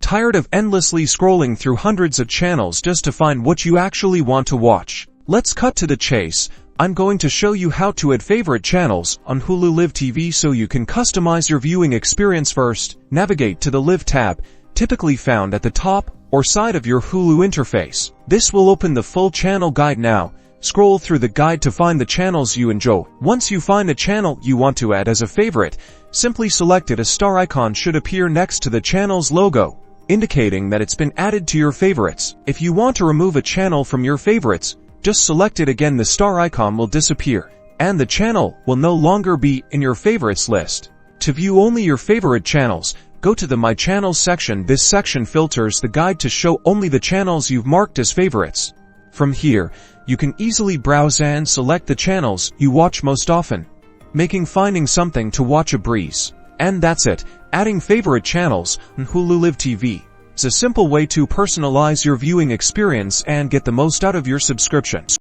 Tired of endlessly scrolling through hundreds of channels just to find what you actually want to watch? Let's cut to the chase. I'm going to show you how to add favorite channels on Hulu Live TV so you can customize your viewing experience. First, navigate to the Live tab, typically found at the top or side of your Hulu interface. This will open the full channel guide now. Scroll through the guide to find the channels you enjoy. Once you find a channel you want to add as a favorite, simply select it. A star icon should appear next to the channel's logo, indicating that it's been added to your favorites. If you want to remove a channel from your favorites, just select it again. The star icon will disappear, and the channel will no longer be in your favorites list. To view only your favorite channels, go to the My Channels section. This section filters the guide to show only the channels you've marked as favorites. From here, you can easily browse and select the channels you watch most often, making finding something to watch a breeze. And that's it. Adding favorite channels on Hulu Live TV is a simple way to personalize your viewing experience and get the most out of your subscription.